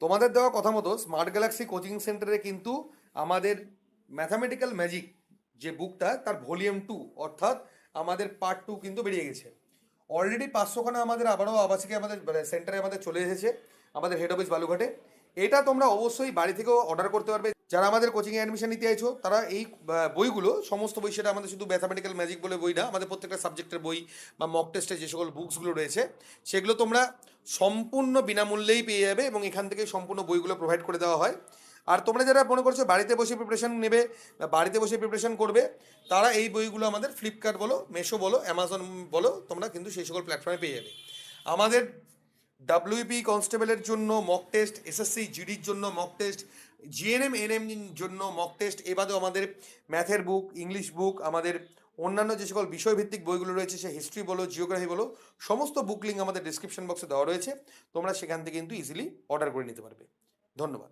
তোমাদের দেওয়া কথা মতো স্মার্ট গ্যালাক্সি কোচিং সেন্টারে কিন্তু আমাদের ম্যাথামেটিক্যাল ম্যাজিক যে বুকটা তার ভলিউম 2 অর্থাৎ আমাদের পার্ট 2 কিন্তু বেরিয়ে গেছে। অলরেডি 500খানা আমাদের আবারও আবাসিকে আমাদের সেন্টারে আমাদের চলে এসেছে আমাদের হেড অফিস বালুঘাটে। এটা তোমরা অবশ্যই বাড়ি থেকেও অর্ডার করতে পারবে। যারা আমাদের কোচিংয়ে অ্যাডমিশন নিতে চাইছো তারা এই বইগুলো, সমস্ত বই, সেটা আমাদের শুধু ম্যাথামেটিক্যাল ম্যাজিক বলে বই না, আমাদের প্রত্যেকটা সাবজেক্টের বই বা মক টেস্টের যে সকল বুকসগুলো রয়েছে সেগুলো তোমরা সম্পূর্ণ বিনামূল্যেই পেয়ে যাবে এবং এখান থেকে সম্পূর্ণ বইগুলো প্রোভাইড করে দেওয়া হয়। আর তোমরা যারা মনে করছো বাড়িতে বসে প্রিপারেশন নেবে বা বাড়িতে বসে প্রিপারেশন করবে, তারা এই বইগুলো আমাদের ফ্লিপকার্ট বলো, মেশো বলো, অ্যামাজন বলো, তোমরা কিন্তু সেই সকল প্ল্যাটফর্মে পেয়ে যাবে। আমাদের ডাব্লিউপি কনস্টেবলের জন্য মক টেস্ট, এসএসসি জিডির জন্য মক টেস্ট, জিএনএম এনএম জন্য মক টেস্ট, এবাদেও আমাদের ম্যাথের বুক, ইংলিশ বুক, আমাদের অন্যান্য যে সকল বিষয়ভিত্তিক বইগুলো রয়েছে, সে হিস্ট্রি বলো, জিওগ্রাফি বলো, সমস্ত বুক লিঙ্ক আমাদের ডিসক্রিপশন বক্সে দেওয়া রয়েছে। তোমরা সেখান থেকে কিন্তু ইজিলি অর্ডার করে নিতে পারবে। ধন্যবাদ।